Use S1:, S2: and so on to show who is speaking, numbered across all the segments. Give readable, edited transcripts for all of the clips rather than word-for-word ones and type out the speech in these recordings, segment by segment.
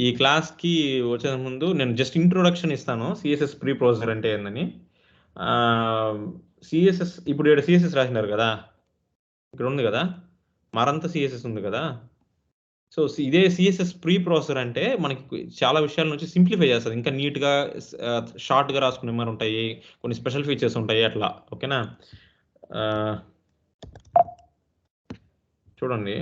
S1: ఈ క్లాస్కి వచ్చే ముందు నేను జస్ట్ ఇంట్రొడక్షన్ ఇస్తాను సిఎస్ఎస్ ప్రీ ప్రాసెసర్ అంటే ఏందని. సిఎస్ఎస్ ఇప్పుడు ఇక్కడ సిఎస్ఎస్ రాసినారు కదా, ఇక్కడ ఉంది కదా, మరంతా సిఎస్ఎస్ ఉంది కదా. సో ఇదే సిఎస్ఎస్ ప్రీ ప్రాసెసర్ అంటే మనకి చాలా విషయాల నుంచి సింప్లిఫై చేస్తుంది, ఇంకా నీట్గా షార్ట్గా రాసుకునే మరి ఉంటాయి, కొన్ని స్పెషల్ ఫీచర్స్ ఉంటాయి అట్లా. ఓకేనా, చూడండి.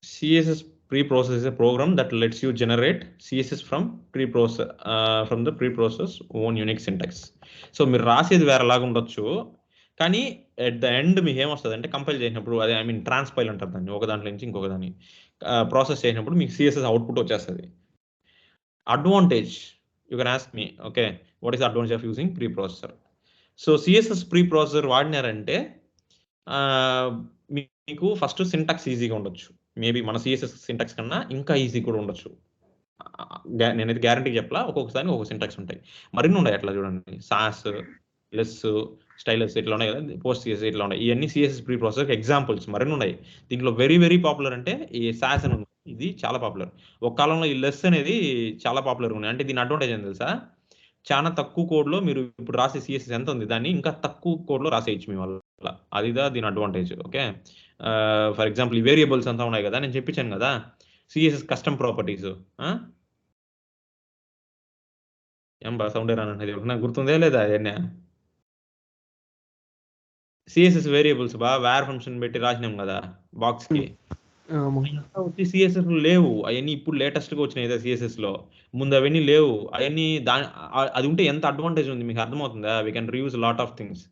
S1: CSS preprocessor is a program that lets you generate CSS from the preprocess own unique syntax. So మీరు రాసేది వేరేలాగా ఉండొచ్చు, కానీ ఎట్ ద ఎండ్ మీకు ఏమొస్తుంది అంటే కంపైల్ చేసినప్పుడు, అదే ఐ మీన్ ట్రాన్స్పైల్ అంటారు దాన్ని, ఒక దాంట్లో నుంచి ఇంకొక దాన్ని ప్రాసెస్ చేసినప్పుడు మీకు సిఎస్ఎస్ అవుట్పుట్ వచ్చేస్తుంది. Advantage, you can ask me, okay, what is advantage of using preprocessor? So CSS preprocessor వాడినారంటే మీకు ఫస్ట్ సింటాక్స్ ఈజీగా ఉండొచ్చు, మేబీ మన సిఎస్ఎస్ సింటాక్స్ కన్నా ఇంకా ఈజీ కూడా ఉండొచ్చు. నేనైతే గ్యారంటీ చెప్పలా, ఒక్కొక్కసారి ఒక్కొక్క సింటాక్స్ ఉంటాయి, మరిన్ని ఉన్నాయి అట్లా. చూడండి, సాస్, లెస్, స్టైలస్ ఇట్లా ఉన్నాయి కదా, పోస్ట్ సిఎస్ఎస్ ఇట్లా ఉన్నాయి. ఇవన్నీ సిఎస్ఎస్ ప్రీ ప్రాసెసర్ ఎగ్జాంపుల్స్, మరిన్ని ఉన్నాయి. దీంట్లో వెరీ వెరీ పాపులర్ అంటే ఈ సాస్ అని ఉంది, ఇది చాలా పాపులర్. ఒక కాలంలో ఈ లెస్ అనేది చాలా పాపులర్గా ఉంది. అంటే దీని అడ్వాంటేజ్ ఏం తెలుసా, చాలా తక్కువ కోడ్లో మీరు ఇప్పుడు రాసే సిఎస్ఎస్ ఎంత ఉంది దాన్ని ఇంకా తక్కువ కోడ్లో రాసేయచ్చు మీ వల్ల, అదిదా దీని అడ్వాంటేజ్. ఓకే, ఫర్ ఎగ్జాంపుల్ ఈ వేరియబుల్స్ అంతా ఉన్నాయి కదా, నేను చెప్పించాను కదా సిఎస్ఎస్ కస్టమ్ ప్రాపర్టీస్. ఏం బా సౌండ్ రానండి, నాకు గుర్తుందే లేదా అవన్నీ. సిఎస్ఎస్ వేరియబుల్స్ బా వేర్ ఫంక్షన్ పెట్టి రాసినాం కదా బాక్స్కి, వచ్చి సిఎస్ఎస్ లేవు అవన్నీ, ఇప్పుడు లేటెస్ట్గా వచ్చినాయి సిఎస్ఎస్ లో, ముందు అవన్నీ లేవు. అవన్నీ అది ఉంటే ఎంత అడ్వాంటేజ్ ఉంది మీకు అర్థమవుతుందా? We can reuse lot of things,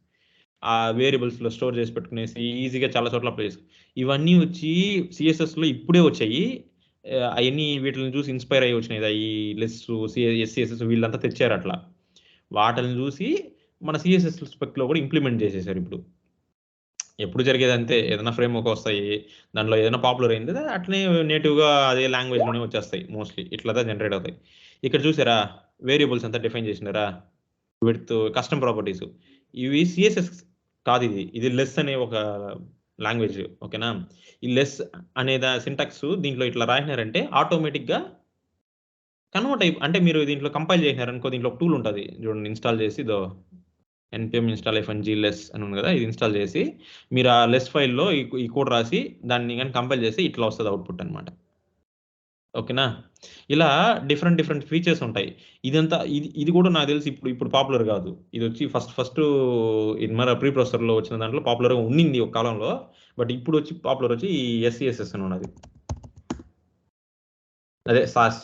S1: ఆ వేరియబుల్స్ లో స్టోర్ చేసి పెట్టుకునేసి ఈజీగా చాలా చోట్ల అప్లై చేసి. ఇవన్నీ వచ్చి సిఎస్ఎస్ లో ఇప్పుడే వచ్చాయి, అవన్నీ వీటిని చూసి ఇన్స్పైర్ అయ్యి వచ్చినాయి. ఈ లెస్, ఎస్సిఎస్ఎస్ వీళ్ళంతా తెచ్చారు అట్లా, వాటిని చూసి మన సిఎస్ఎస్ స్పెక్ లో కూడా ఇంప్లిమెంట్ చేసేసారు. ఇప్పుడు ఎప్పుడు జరిగేది అంతే, ఏదైనా ఫ్రేమ్ వర్క్ వస్తాయి, దాంట్లో ఏదైనా పాపులర్ అయింది అట్లనే నేటివ్గా అదే లాంగ్వేజ్లోనే వచ్చేస్తాయి మోస్ట్లీ, ఇట్లా జనరేట్ అవుతాయి. ఇక్కడ చూసారా వేరియబుల్స్ అంతా డిఫైన్ చేసినారా, విత్ కస్టమ్ ప్రాపర్టీస్. ఇవి సిఎస్ఎస్ కాదు, ఇది లెస్ అనే ఒక లాంగ్వేజ్. ఓకేనా, ఈ లెస్ అనే సింటాక్స్ దీంట్లో ఇట్లా రాసినారంటే ఆటోమేటిక్గా కన్వర్ట్ అంటే మీరు దీంట్లో కంపైల్ చేసినారనుకో, దీంట్లో ఒక టూల్ ఉంటుంది చూడండి, ఇన్స్టాల్ చేసి npm install less అని ఉంది కదా, ఇది ఇన్స్టాల్ చేసి మీరు ఆ లెస్ ఫైల్లో ఈ కోడ్ రాసి దాన్ని కానీ కంపైల్ చేసి ఇట్లా వస్తుంది అవుట్పుట్ అనమాట. ఓకేనా, ఇలా డిఫరెంట్ ఫీచర్స్ ఉంటాయి. ఇదంతా ఇది కూడా నాకు తెలిసి ఇప్పుడు పాపులర్ కాదు, ఇది వచ్చి ఫస్ట్ ఇది మన ప్రీ ప్రాసెసర్లో వచ్చిన దాంట్లో పాపులర్గా ఉండింది ఒక కాలంలో, బట్ ఇప్పుడు వచ్చి పాపులర్ వచ్చి ఈ SCSS అని ఉన్నది, అదే సాస్.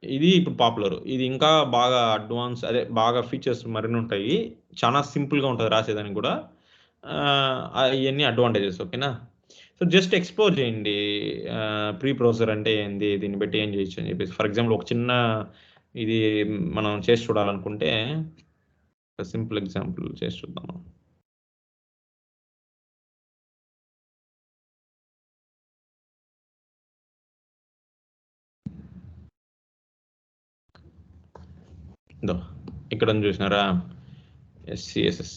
S1: ఇది ఇప్పుడు పాపులర్, ఇది ఇంకా బాగా అడ్వాన్స్, అదే బాగా ఫీచర్స్ మరిన్ని ఉంటాయి, చాలా సింపుల్గా ఉంటుంది రాసేదానికి కూడా. ఇవన్నీ అడ్వాంటేజెస్. ఓకేనా, సో జస్ట్ ఎక్స్ప్లోర్ చేయండి ప్రీ ప్రాసెసర్ అంటే ఏంది, దీన్ని బట్టి ఏం చేయొచ్చు అని చెప్పేసి. ఫర్ ఎగ్జాంపుల్ ఒక చిన్న ఇది మనం చేసి చూడాలనుకుంటే ఒక సింపుల్ ఎగ్జాంపుల్ చేసి చూద్దాం. ఇక్కడ చూసినారా SCSS,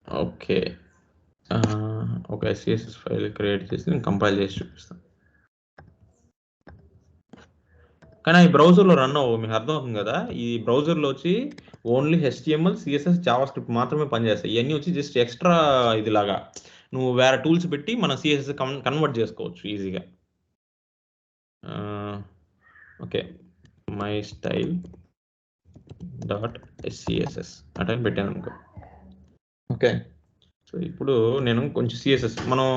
S1: ఓకే, ఒక SCSS ఫైల్ క్రియేట్ చేసి నేను కంపైల్ చేసి చూపిస్తాను. కానీ ఈ బ్రౌజర్లో రన్ అవ్వవు, మీకు అర్థమవుతుంది కదా. ఈ బ్రౌజర్లో వచ్చి ఓన్లీ HTML, CSS, JavaScript మాత్రమే పనిచేస్తాయి. ఇవన్నీ వచ్చి జస్ట్ ఎక్స్ట్రా ఇదిలాగా, నువ్వు వేరే టూల్స్ పెట్టి మన CSS కన్వర్ట్ చేసుకోవచ్చు ఈజీగా. ఓకే, మై స్టైల్ .scss అటని పెట్టాను అనుకో. ఓకే, సో ఇప్పుడు నేను కొంచెం CSS, మనం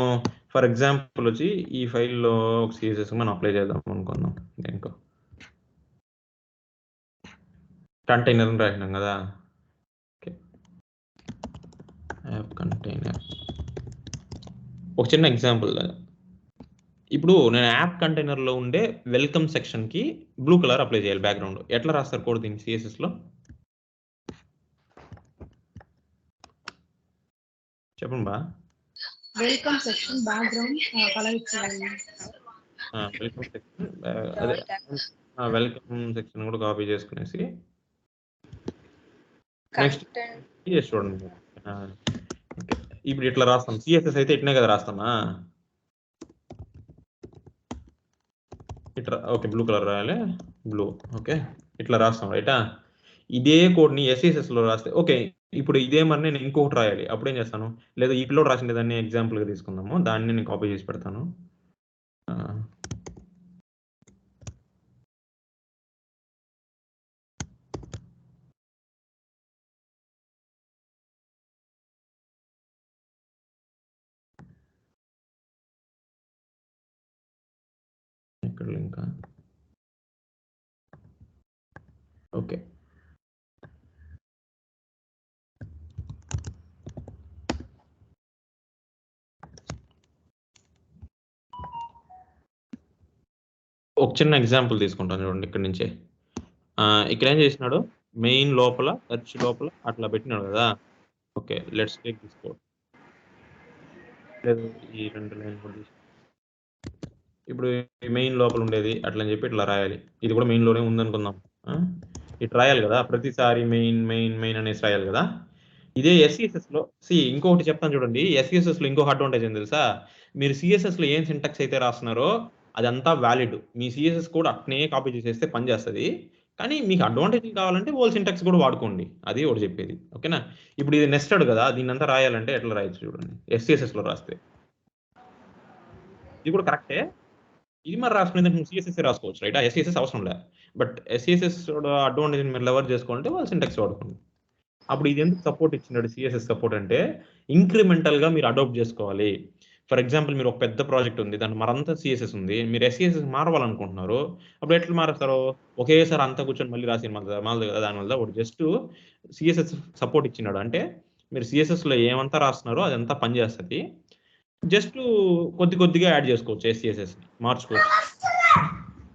S1: ఫర్ ఎగ్జాంపుల్ వచ్చి ఈ ఫైల్లో ఒక CSS మనం అప్లై చేద్దాం అనుకుందాం. దేనికో కంటైనర్ రాసినాం కదా, యాప్ కంటైనర్ ఒక చిన్న ఎగ్జాంపుల్. ఇప్పుడు నేను యాప్ కంటైనర్లో ఉండే వెల్కమ్ సెక్షన్కి బ్లూ కలర్ అప్లై చేయాలి బ్యాక్గ్రౌండ్. ఎట్లా రాస్తారు కోడ్ దీన్ని సిఎస్ఎస్లో? చెప్పండి బా.
S2: వెల్కమ్ సెక్షన్ బ్యాక్గ్రౌండ్ కలర్ ఇచ్చేయాలి.
S1: వెల్కమ్ సెక్షన్ అదే వెల్కమ్ సెక్షన్ కూడా కాపీ చేసుకునేసి నెక్స్ట్ చూడండి. ఇప్పుడు ఇట్లా రాస్తాం. సిఎస్ఎస్ అయితే ఇట్నే కదా రాస్తామా? ఇట్లా ఓకే, బ్లూ కలర్ రాయాలి, బ్లూ. ఓకే, ఇట్లా రాస్తాం రైటా. ఇదే కోడ్ని ఎస్సిఎస్ఎస్లో రాస్తే ఓకే. ఇప్పుడు ఇదే మరి నేను ఇంకొకటి రాయాలి, అప్పుడు ఏం చేస్తాను? లేదా ఇట్లో రాసిన దాన్ని ఎగ్జాంపుల్గా తీసుకుందాము, దాన్ని నేను కాపీ చేసి పెడతాను. ఇక్కడ లింక్ ఓకే. ఒక చిన్న ఎగ్జాంపుల్ తీసుకుంటాను చూడండి. ఇక్కడ నుంచే ఇక్కడ ఏం చేసినాడు, మెయిన్ లోపల సెర్చ్ లోపల అట్లా పెట్టినాడు కదా. Okay, let's take this code. లేదు, ఈ 2 లైన్ కూడా తీసి ఇప్పుడు మెయిన్ లోపల ఉండేది అట్లా అని చెప్పి ఇట్లా రాయాలి. ఇది కూడా మెయిన్లోనే ఉందనుకుందాం. ఇట్లా రాయాలి కదా, ప్రతిసారి మెయిన్ మెయిన్ మెయిన్ అనేసి రాయాలి కదా. ఇదే ఎస్సిఎస్ఎస్లో ఇంకొకటి చెప్తాను చూడండి. ఎస్సిఎస్ఎస్లో ఇంకొక అడ్వాంటేజ్ ఏం తెలుసా? మీరు సిఎస్ఎస్లో ఏం సింటాక్స్ అయితే రాస్తున్నారో అదంతా వ్యాలిడ్. మీ సిఎస్ఎస్ కూడా అట్నే కాపీ చేసేస్తే పని చేస్తుంది. కానీ మీకు అడ్వాంటేజ్ కావాలంటే ఓల్ సింటాక్స్ కూడా వాడుకోండి. అది ఒకటి చెప్పేది. ఓకేనా? ఇప్పుడు ఇది నెస్టెడ్ కదా, దీన్ని అంతా రాయాలంటే ఎట్లా రాయొచ్చు చూడండి. ఎస్సిఎస్ఎస్లో రాస్తే ఇది కూడా కరెక్టే. ఇది మరి రాసుకునేది నువ్వు సిఎస్ఎస్ రాసుకోవచ్చు రైట్. ఎస్సిఎస్ఎస్ అవసరం లేదు. బట్ ఎస్సిఎస్ఎస్ అడ్వాంటేజ్ మీరు లెవర్ చేసుకోవాలంటే వాళ్ళు సింటాక్స్ వాడుకోండి. అప్పుడు ఇది ఎందుకు సపోర్ట్ ఇచ్చినాడు సిఎస్ఎస్ సపోర్ట్ అంటే, ఇంక్రిమెంటల్గా మీరు అడాప్ట్ చేసుకోవాలి. ఫర్ ఎగ్జాంపుల్ మీరు ఒక పెద్ద ప్రాజెక్ట్ ఉంది, దాని మరంతా సిఎస్ఎస్ ఉంది, మీరు ఎస్సిఎస్ఎస్ మారవాలనుకుంటున్నారు. అప్పుడు ఎట్లా మారుతారు? ఒకేసారి అంతా కూర్చొని మళ్ళీ రాసి మాలదు కదా. దానివల్ల ఒకటి జస్ట్ సిఎస్ఎస్ సపోర్ట్ ఇచ్చినాడు అంటే మీరు సిఎస్ఎస్లో ఏమంతా రాస్తున్నారో అదంతా పనిచేస్తుంది. జస్ట్ కొద్ది కొద్దిగా యాడ్ చేసుకోవచ్చు, ఎస్సిఎస్ఎస్ మార్చుకోవచ్చు.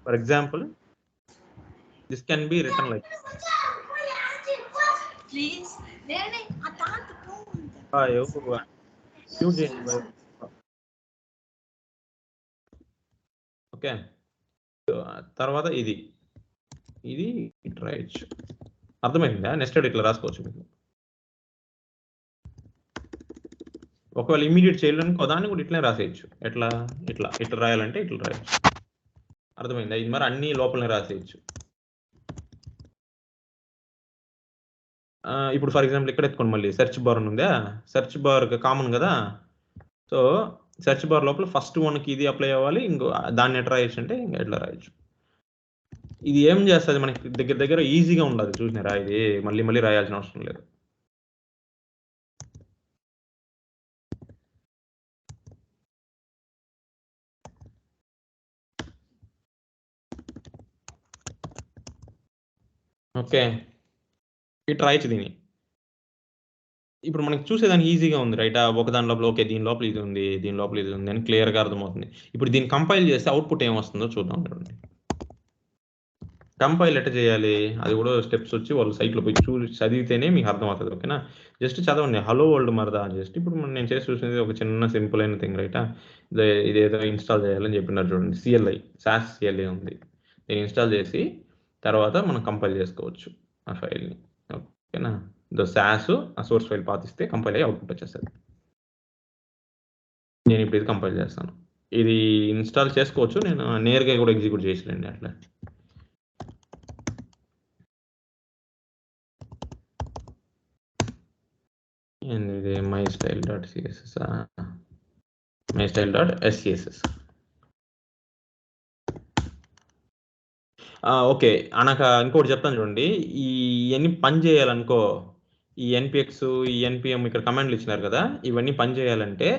S1: For example this can be return like okay. తర్వాత ఇది రాయొచ్చు. అర్థమైందా? నెక్స్ట్ ఇట్లా రాసుకోవచ్చు. మీకు ఒకవేళ ఇమీడియట్ చేయాలనుకో దాన్ని కూడా ఇట్లనే రాసేయచ్చు. ఎట్లా ఇట్లా ఇట్లా రాయాలంటే ఇట్లా రాయొచ్చు. అర్థమైందా? ఇది మరి అన్ని లోపలనే రాసేయచ్చు. ఇప్పుడు ఫర్ ఎగ్జాంపుల్ ఇక్కడ ఎత్తుకోండి, మళ్ళీ సెర్చ్ బార్ ఉందా, సెర్చ్ బార్ కామన్ కదా. సో సెర్చ్ బార్ లోపల ఫస్ట్ వన్కి ఇది అప్లై అవ్వాలి, ఇంకో దాన్ని ఎట్లా రాయొచ్చు అంటే ఇంకా ఎట్లా రాయొచ్చు. ఇది ఏం చేస్తుంది మనకి దగ్గర దగ్గర ఈజీగా ఉండదు. చూసినారా? ఇది మళ్ళీ మళ్ళీ రాయాల్సిన అవసరం లేదు. ఓకే, ఇట్లా రాయొచ్చు దీన్ని. ఇప్పుడు మనకి చూసేదానికి ఈజీగా ఉంది రైట్. ఒక దాని లోపల ఓకే, దీని లోపల ఇది ఉంది, దీని లోపల ఇది ఉంది అని క్లియర్గా అర్థమవుతుంది. ఇప్పుడు దీన్ని కంపైల్ చేస్తే అవుట్పుట్ ఏమొస్తుందో చూద్దాం చూడండి. కంపైల్ ఎట్లా చేయాలి అది కూడా స్టెప్స్ వచ్చి వాళ్ళు సైట్లో పోయి చదివితేనే మీకు అర్థమవుతుంది. ఓకేనా? జస్ట్ చదవండి, హలో వరల్డ్ మరదా జస్ట్. ఇప్పుడు నేను చేసి చూసినది ఒక చిన్న సింపుల్ అయిన థింగ్ రైటా. ఇదేదో ఇన్స్టాల్ చేయాలని చెప్పినారు చూడండి. సిఎల్ఐ సాస్ సిఎల్ఐ ఉంది. నేను ఇన్స్టాల్ చేసి తర్వాత మనం కంపైల్ చేసుకోవచ్చు ఆ ఫైల్ని. ఓకేనా? సాస్ ఆ సోర్స్ ఫైల్ పాతిస్తే కంపైల్ అయ్యి అవుట్పుట్ వచ్చేస్తుంది. నేను ఇప్పుడు ఇది కంపైల్ చేస్తాను. ఇది ఇన్స్టాల్ చేసుకోవచ్చు, నేను నేరుగా కూడా ఎగ్జిక్యూట్ చేసిలేండి అట్లా. ఇది mystyle.css mystyle.scss. ఓకే అనక ఇంకోటి చెప్తాను చూడండి. ఇవన్నీ పని చేయాలనుకో, ఈ ఎన్పిఎక్స్ ఈ ఎన్పిఎం ఇక్కడ కమాండ్లు ఇచ్చినారు కదా, ఇవన్నీ పని చేయాలంటే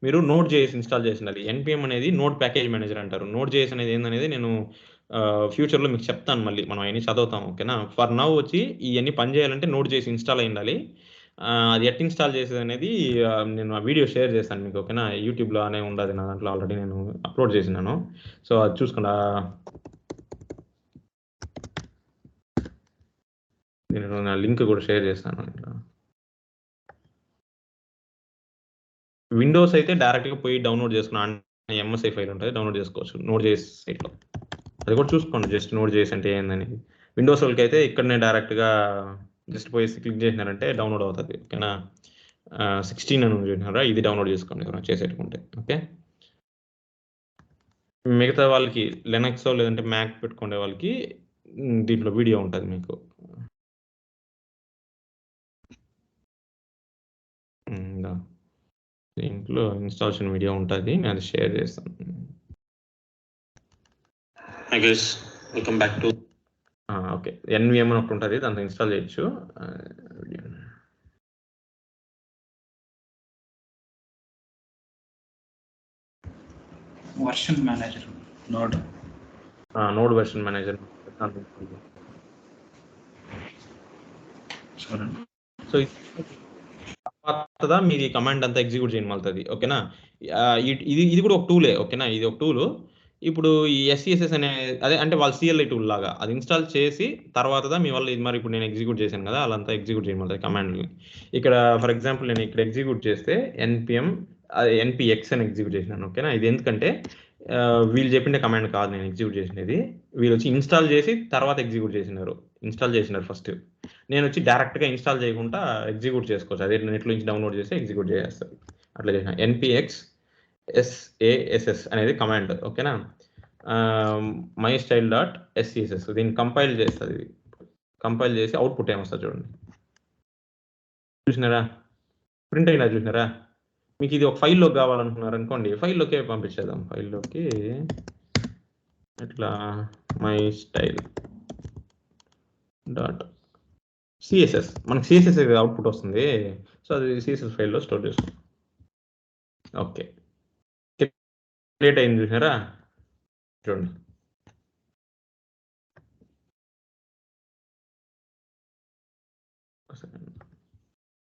S1: మీరు నోడ్ జేఎస్ ఇన్స్టాల్ చేసినారు. ఎన్పిఎం అనేది నోడ్ ప్యాకేజ్ మేనేజర్ అంటారు. నోడ్ జేఎస్ అనేది ఏందనేది నేను ఫ్యూచర్లో మీకు చెప్తాను, మళ్ళీ మనం అవన్నీ చదువుతాం. ఓకేనా? ఫర్ నౌ వచ్చి ఇవన్నీ పని చేయాలంటే నోడ్ జేఎస్ ఇన్స్టాల్ అయి ఉండాలి. అది ఎట్ ఇన్స్టాల్ చేసేది అనేది నేను ఆ వీడియో షేర్ చేస్తాను మీకు, ఓకేనా? యూట్యూబ్లో అనే ఉండదు నా దాంట్లో, ఆల్రెడీ నేను అప్లోడ్ చేసినాను. సో అది చూసుకుండా నేను నా లింక్ కూడా షేర్ చేస్తాను. ఇట్లా విండోస్ అయితే డైరెక్ట్గా పోయి డౌన్లోడ్ చేసుకున్నాను, ఎంఎస్ఐ ఫైల్ ఉంటుంది, డౌన్లోడ్ చేసుకోవచ్చు Nodejs సైట్లో. అది కూడా చూసుకోండి, జస్ట్ Nodejs అంటే ఏందని. విండోస్ వాళ్ళకి అయితే ఇక్కడనే డైరెక్ట్గా జస్ట్ పోయి క్లిక్ చేసినారంటే డౌన్లోడ్ అవుతుంది, ఓకేనా? 16 అని చూసినారా, ఇది డౌన్లోడ్ చేసుకోండి ఎవరైనా చేసేట్టుకుంటే, ఓకే? మిగతా వాళ్ళకి లెనక్స్ లేదంటే మ్యాక్ పెట్టుకునే వాళ్ళకి దీంట్లో వీడియో ఉంటుంది మీకు. దీంట్లో ఇన్స్టాలేషన్ వీడియో ఉంటుంది, నేను అది షేర్ చేస్తాను. I guess welcome back to okay. NVM అని ఒకటి ఉంటుంది, దాంట్లో ఇన్స్టాల్ చేయొచ్చు.
S3: Version manager
S1: node version manager. So తర్వాత మీరు ఈ కమాండ్ అంతా ఎగ్జిక్యూట్ చేయడం వెళ్తుంది, ఓకేనా? ఇది కూడా ఒక టూలే, ఓకేనా? ఇది ఒక టూలు. ఇప్పుడు ఈ SCSS అనే అదే అంటే వాళ్ళ CLI టూల్ లాగా అది ఇన్స్టాల్ చేసి తర్వాత మీ వల్ల ఇది మరి ఇప్పుడు నేను ఎగ్జిక్యూట్ చేశాను కదా, అలా అంతా ఎగ్జిక్యూట్ చేయడం కమాండ్ని. ఇక్కడ ఫర్ ఎగ్జాంపుల్ నేను ఇక్కడ ఎగ్జిక్యూట్ చేస్తే npx అని ఎగ్జిక్యూట్ చేసినాను, ఓకేనా? ఇది ఎందుకంటే వీళ్ళు చెప్పిన కమాండ్ కాదు నేను ఎగ్జిక్యూట్ చేసినది, వీళ్ళు వచ్చి ఇన్స్టాల్ చేసి తర్వాత ఎగ్జిక్యూట్ చేసినారు. ఇన్స్టాల్ చేసినారు ఫస్ట్, నేను వచ్చి డైరెక్ట్గా ఇన్స్టాల్ చేయకుండా ఎగ్జిక్యూట్ చేసుకోవచ్చు, అదే నెట్లో నుంచి డౌన్లోడ్ చేసి ఎగ్జిక్యూట్ చేసేస్తారు. అట్లా చేసిన npx SASS అనేది కమాండ్, ఓకేనా? మై స్టైల్ డాట్ SCSS దీన్ని కంపైల్ చేస్తుంది. ఇది కంపైల్ చేసి అవుట్పుట్ ఏమొస్తుంది చూడండి, చూసినారా? ప్రింట్ అయినా చూసినారా? మీకు ఇది ఒక ఫైల్లోకి కావాలనుకున్నారు అనుకోండి, ఫైల్లోకే పంపించేద్దాం. ఫైల్లోకి ఇట్లా మై స్టైల్ డాట్ CSS, మనకు CSS అవుట్పుట్ వస్తుంది, సో అది CSS ఫైల్లో స్టోర్ చేస్తాం. ఓకే, క్రియేట్ అయింది చూసినారా? చూడండి,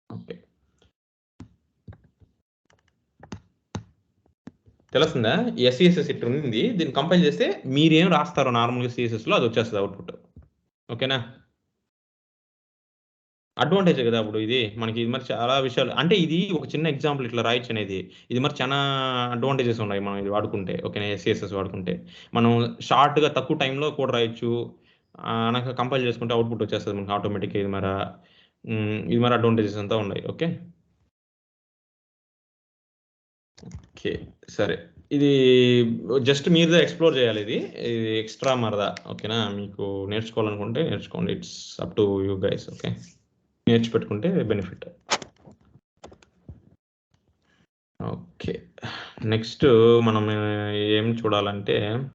S1: ఓకే తెలుస్తుందా? SCSS ఇట్ ఉంది, దీన్ని కంపైల్ చేస్తే మీరేం రాస్తారో నార్మల్గా CSSలో అది వచ్చేస్తుంది అవుట్పుట్, ఓకేనా? అడ్వాంటేజ్ కదా అప్పుడు ఇది మనకి. ఇది మరి చాలా విషయాలు అంటే ఇది ఒక చిన్న ఎగ్జాంపుల్ ఇట్లా రాయొచ్చు అనేది, ఇది మరి చాలా అడ్వాంటేజెస్ ఉన్నాయి మనం ఇది వాడుకుంటే, ఓకేనా? SCSS వాడుకుంటే మనం షార్ట్గా తక్కువ టైంలో కూడా రాయొచ్చు, నాకు కంపైల్ చేసుకుంటే అవుట్పుట్ వచ్చేస్తుంది మనకి ఆటోమేటిక్గా. ఇది మరి అడ్వాంటేజెస్ అంతా ఉన్నాయి, ఓకే? ఓకే సరే, ఇది జస్ట్ మీరుదా ఎక్స్ప్లోర్ చేయాలి, ఇది ఎక్స్ట్రా మరదా, ఓకేనా? మీకు నేర్చుకోవాలనుకుంటే నేర్చుకోండి, it's up to you guys, okay? నేర్చిపెట్టుకుంటే బెనిఫిట్. ఓకే, నెక్స్ట్ మనం ఏం చూడాలంటే